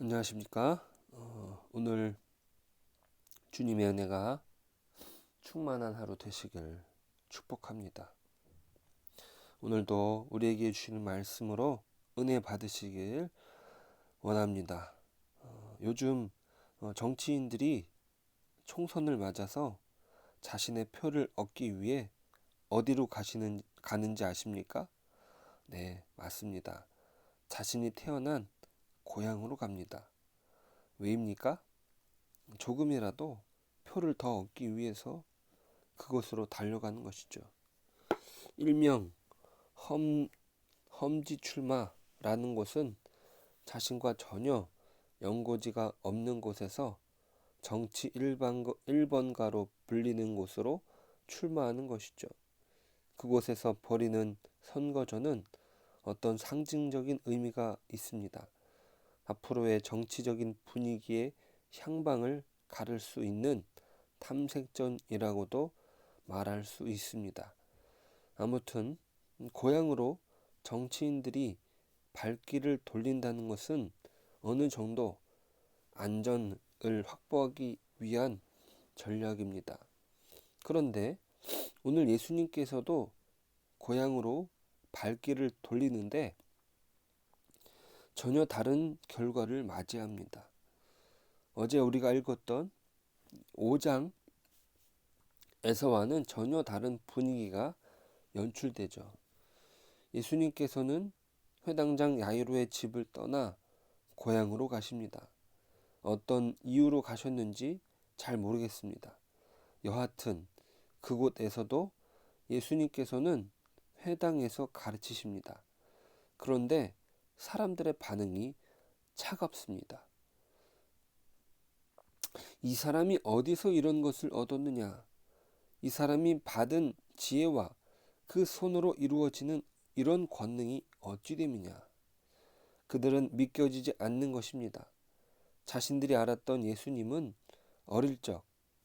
안녕하십니까? 오늘 주님의 은혜가 충만한 하루 되시길 축복합니다. 오늘도 우리에게 주시는 말씀으로 은혜 받으시길 원합니다. 요즘 정치인들이 총선을 맞아서 자신의 표를 얻기 위해 어디로 가는지 아십니까? 네, 맞습니다. 자신이 태어난 고향으로 갑니다. 왜입니까? 조금이라도 표를 더 얻기 위해서 그곳으로 달려가는 것이죠. 일명 험지출마라는 곳은 자신과 전혀 연고지가 없는 곳에서 정치 1번가로 불리는 곳으로 출마하는 것이죠. 그곳에서 벌이는 선거전은 어떤 상징적인 의미가 있습니다. 앞으로의 정치적인 분위기의 향방을 가를 수 있는 탐색전이라고도 말할 수 있습니다. 아무튼 고향으로 정치인들이 발길을 돌린다는 것은 어느 정도 안전을 확보하기 위한 전략입니다. 그런데 오늘 예수님께서도 고향으로 발길을 돌리는데 전혀 다른 결과를 맞이합니다. 어제 우리가 읽었던 5장에서와는 전혀 다른 분위기가 연출되죠. 예수님께서는 회당장 야이로의 집을 떠나 고향으로 가십니다. 어떤 이유로 가셨는지 잘 모르겠습니다. 여하튼 그곳에서도 예수님께서는 회당에서 가르치십니다. 그런데 사람들의 반응이 차갑습니다. 이 사람이 어디서 이런 것을 얻었느냐? 이 사람이 받은 지혜와 그 손으로 이루어지는 이런 권능이 어찌 됨이냐? 그들은 믿겨지지 않는 것입니다. 자신들이 알았던 예수님은 어릴 적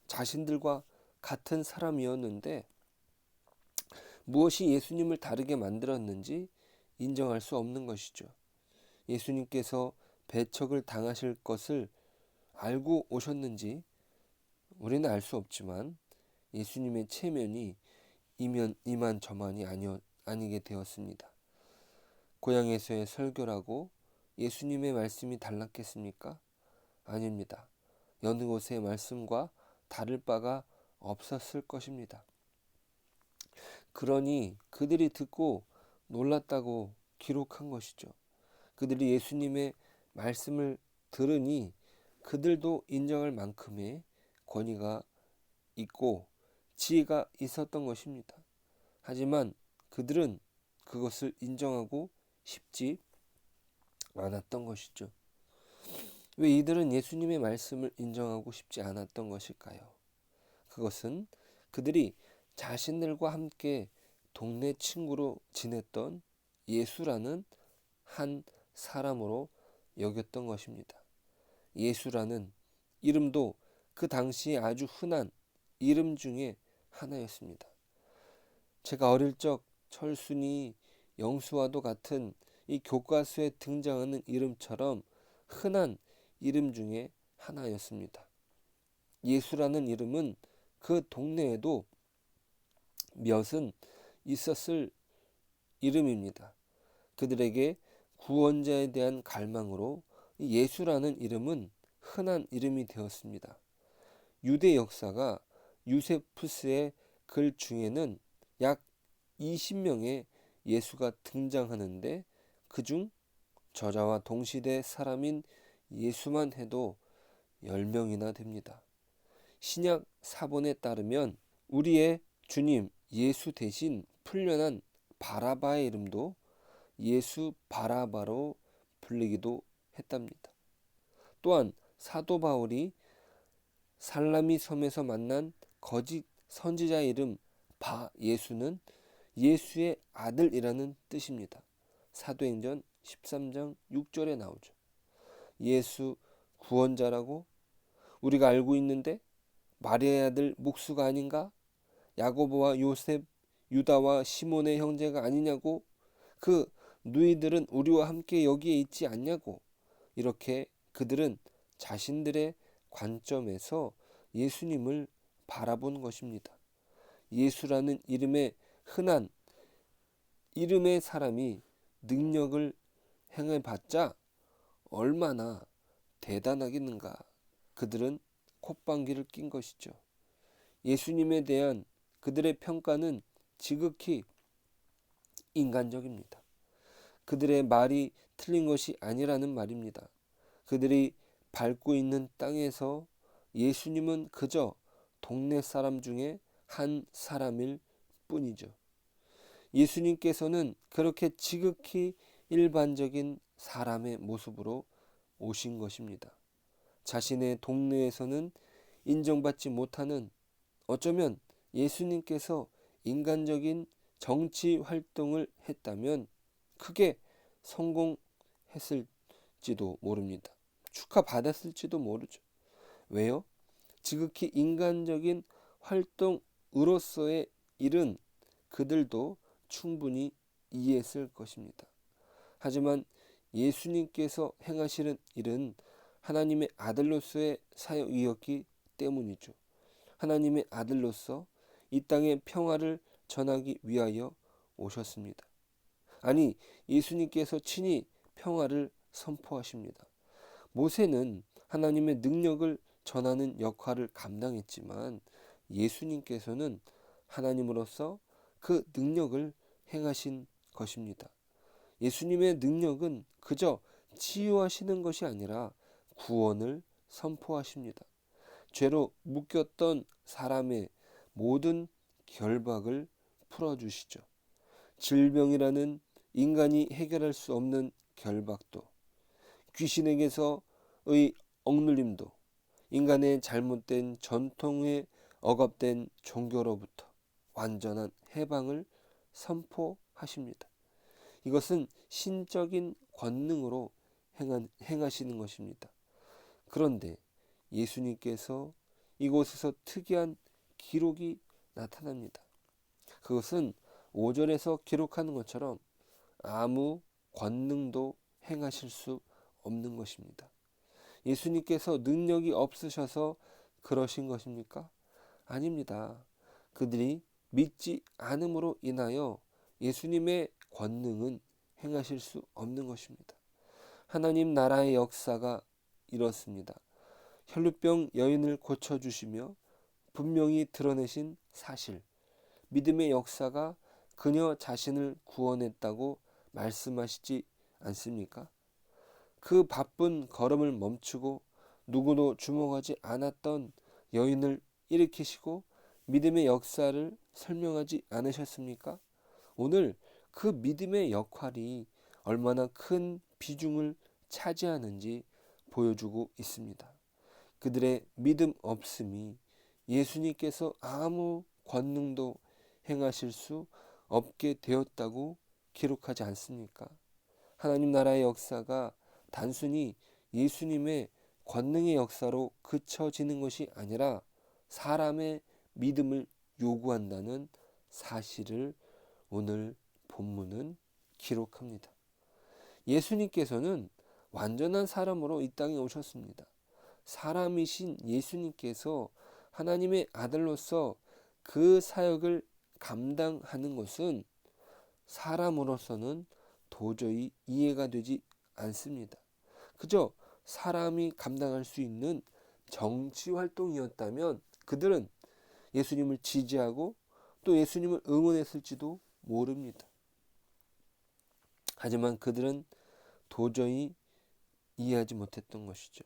자신들과 같은 사람이었는데 무엇이 예수님을 다르게 만들었는지 인정할 수 없는 것이죠. 예수님께서 배척을 당하실 것을 알고 오셨는지 우리는 알 수 없지만 예수님의 체면이 이만저만이 아니게 되었습니다. 고향에서의 설교라고 예수님의 말씀이 달랐겠습니까? 아닙니다. 여느 곳의 말씀과 다를 바가 없었을 것입니다. 그러니 그들이 듣고 놀랐다고 기록한 것이죠. 그들이 예수님의 말씀을 들으니 그들도 인정할 만큼의 권위가 있고 지혜가 있었던 것입니다. 하지만 그들은 그것을 인정하고 싶지 않았던 것이죠. 왜 이들은 예수님의 말씀을 인정하고 싶지 않았던 것일까요? 그것은 그들이 자신들과 함께 동네 친구로 지냈던 예수라는 한 사람으로 여겼던 것입니다. 예수라는 이름도 그 당시에 아주 흔한 이름 중에 하나였습니다. 제가 어릴 적 철순이, 영수와도 같은 이 교과서에 등장하는 이름처럼 흔한 이름 중에 하나였습니다. 예수라는 이름은 그 동네에도 몇은 있었을 이름입니다. 그들에게 구원자에 대한 갈망으로 예수라는 이름은 흔한 이름이 되었습니다. 유대 역사가 유세푸스의 글 중에는 약 20명의 예수가 등장하는데 그중 저자와 동시대 사람인 예수만 해도 10명이나 됩니다. 신약 사본에 따르면 우리의 주님 예수 대신 풀려난 바라바의 이름도 예수 바라바로 불리기도 했답니다. 또한 사도 바울이 살라미 섬에서 만난 거짓 선지자의 이름 바 예수는 예수의 아들이라는 뜻입니다. 사도행전 13장 6절에 나오죠. 예수 구원자라고 우리가 알고 있는데 마리아의 아들 목수가 아닌가? 야고보와 요셉, 유다와 시몬의 형제가 아니냐고? 그 누이들은 우리와 함께 여기에 있지 않냐고? 이렇게 그들은 자신들의 관점에서 예수님을 바라본 것입니다. 예수라는 흔한 이름의 사람이 능력을 행해봤자 얼마나 대단하겠는가. 그들은 콧방귀를 낀 것이죠. 예수님에 대한 그들의 평가는 지극히 인간적입니다. 그들의 말이 틀린 것이 아니라는 말입니다. 그들이 밟고 있는 땅에서 예수님은 그저 동네 사람 중에 한 사람일 뿐이죠. 예수님께서는 그렇게 지극히 일반적인 사람의 모습으로 오신 것입니다. 자신의 동네에서는 인정받지 못하는, 어쩌면 예수님께서 인간적인 정치 활동을 했다면 크게 성공했을지도 모릅니다. 축하받았을지도 모르죠. 왜요? 지극히 인간적인 활동으로서의 일은 그들도 충분히 이해했을 것입니다. 하지만 예수님께서 행하시는 일은 하나님의 아들로서의 사역이었기 때문이죠. 하나님의 아들로서 이 땅의 평화를 전하기 위하여 오셨습니다. 아니, 예수님께서 친히 평화를 선포하십니다. 모세는 하나님의 능력을 전하는 역할을 감당했지만 예수님께서는 하나님으로서 그 능력을 행하신 것입니다. 예수님의 능력은 그저 치유하시는 것이 아니라 구원을 선포하십니다. 죄로 묶였던 사람의 모든 결박을 풀어주시죠. 질병이라는 인간이 해결할 수 없는 결박도, 귀신에게서의 억눌림도, 인간의 잘못된 전통에 억압된 종교로부터 완전한 해방을 선포하십니다. 이것은 신적인 권능으로 행하시는 것입니다. 그런데 예수님께서 이곳에서 특이한 기록이 나타납니다. 그것은 5절에서 기록하는 것처럼 아무 권능도 행하실 수 없는 것입니다. 예수님께서 능력이 없으셔서 그러신 것입니까? 아닙니다. 그들이 믿지 않음으로 인하여 예수님의 권능은 행하실 수 없는 것입니다. 하나님 나라의 역사가 이렇습니다. 혈루병 여인을 고쳐주시며 분명히 드러내신 사실, 믿음의 역사가 그녀 자신을 구원했다고 말씀하시지 않습니까? 그 바쁜 걸음을 멈추고 누구도 주목하지 않았던 여인을 일으키시고 믿음의 역사를 설명하지 않으셨습니까? 오늘 그 믿음의 역할이 얼마나 큰 비중을 차지하는지 보여주고 있습니다. 그들의 믿음 없음이 예수님께서 아무 권능도 행하실 수 없게 되었다고 기록하지 않습니까? 하나님 나라의 역사가 단순히 예수님의 권능의 역사로 그쳐지는 것이 아니라 사람의 믿음을 요구한다는 사실을 오늘 본문은 기록합니다. 예수님께서는 완전한 사람으로 이 땅에 오셨습니다. 사람이신 예수님께서 하나님의 아들로서 그 사역을 감당하는 것은 사람으로서는 도저히 이해가 되지 않습니다. 그저 사람이 감당할 수 있는 정치 활동이었다면 그들은 예수님을 지지하고 또 예수님을 응원했을지도 모릅니다. 하지만 그들은 도저히 이해하지 못했던 것이죠.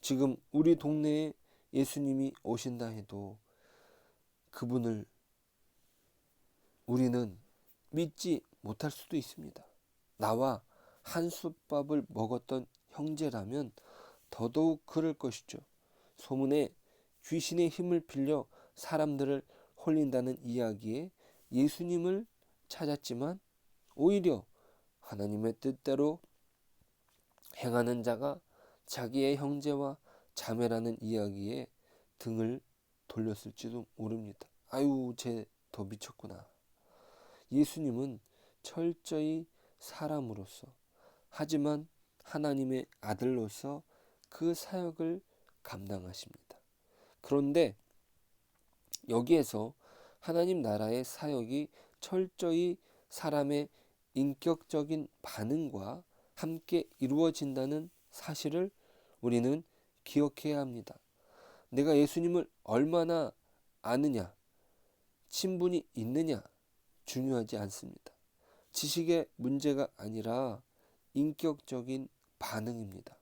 지금 우리 동네에 예수님이 오신다 해도 그분을 우리는 믿지 못할 수도 있습니다. 나와 한솥밥을 먹었던 형제라면 더더욱 그럴 것이죠. 소문에 귀신의 힘을 빌려 사람들을 홀린다는 이야기에 예수님을 찾았지만 오히려 하나님의 뜻대로 행하는 자가 자기의 형제와 자매라는 이야기에 등을 돌렸을지도 모릅니다. 아유, 쟤 더 미쳤구나. 예수님은 철저히 사람으로서, 하지만 하나님의 아들로서 그 사역을 감당하십니다. 그런데 여기에서 하나님 나라의 사역이 철저히 사람의 인격적인 반응과 함께 이루어진다는 사실을 우리는 기억해야 합니다. 내가 예수님을 얼마나 아느냐, 친분이 있느냐 중요하지 않습니다. 지식의 문제가 아니라 인격적인 반응입니다.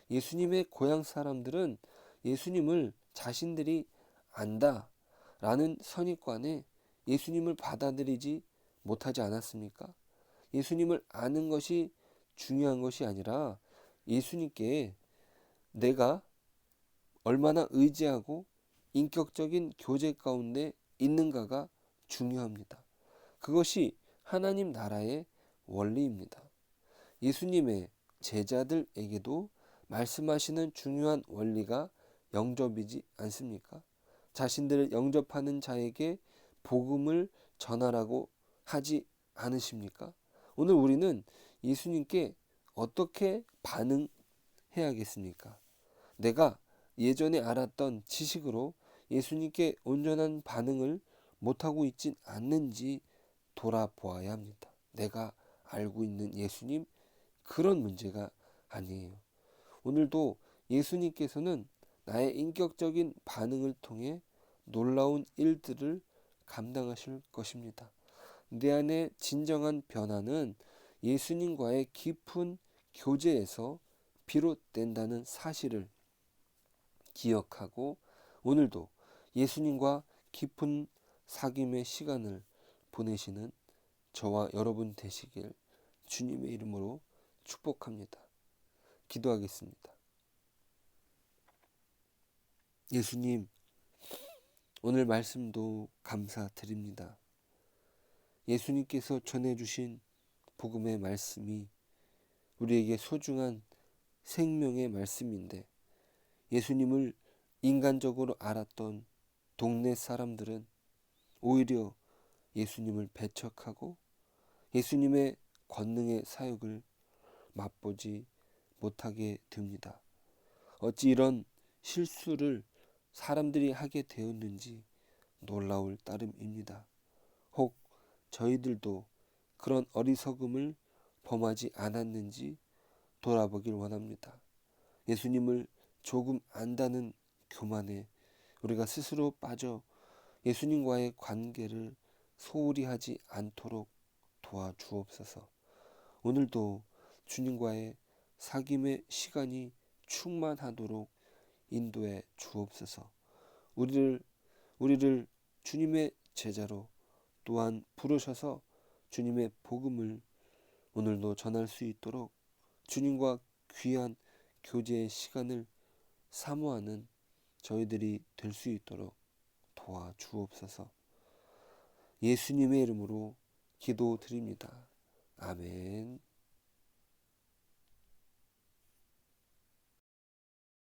예수님의 고향 사람들은 예수님을 자신들이 안다 라는 선입관에 예수님을 받아들이지 못하지 않았습니까? 예수님을 아는 것이 중요한 것이 아니라 예수님께 내가 얼마나 의지하고 인격적인 교제 가운데 있는가가 중요합니다. 그것이 하나님 나라의 원리입니다. 예수님의 제자들에게도 말씀하시는 중요한 원리가 영접이지 않습니까? 자신들을 영접하는 자에게 복음을 전하라고 하지 않으십니까? 오늘 우리는 예수님께 어떻게 반응해야겠습니까? 내가 예전에 알았던 지식으로 예수님께 온전한 반응을 못하고 있진 않는지 돌아보아야 합니다. 내가 알고 있는 예수님, 그런 문제가 아니에요. 오늘도 예수님께서는 나의 인격적인 반응을 통해 놀라운 일들을 감당하실 것입니다. 내 안의 진정한 변화는 예수님과의 깊은 교제에서 비롯된다는 사실을 기억하고 오늘도 예수님과 깊은 사귐의 시간을 보내시는 저와 여러분 되시길 주님의 이름으로 축복합니다. 기도하겠습니다. 예수님, 오늘 말씀도 감사드립니다. 예수님께서 전해주신 복음의 말씀이 우리에게 소중한 생명의 말씀인데 예수님을 인간적으로 알았던 동네 사람들은 오히려 예수님을 배척하고 예수님의 권능의 사역을 맛보지 못하게 됩니다. 어찌 이런 실수를 사람들이 하게 되었는지 놀라울 따름입니다. 혹 저희들도 그런 어리석음을 범하지 않았는지 돌아보길 원합니다. 예수님을 조금 안다는 교만에 우리가 스스로 빠져 예수님과의 관계를 소홀히 하지 않도록 도와주옵소서. 오늘도 주님과의 사귐의 시간이 충만하도록 인도해 주옵소서. 우리를 주님의 제자로 또한 부르셔서 주님의 복음을 오늘도 전할 수 있도록 주님과 귀한 교제의 시간을 사모하는 저희들이 될 수 있도록 도와주옵소서. 예수님의 이름으로 기도드립니다. 아멘.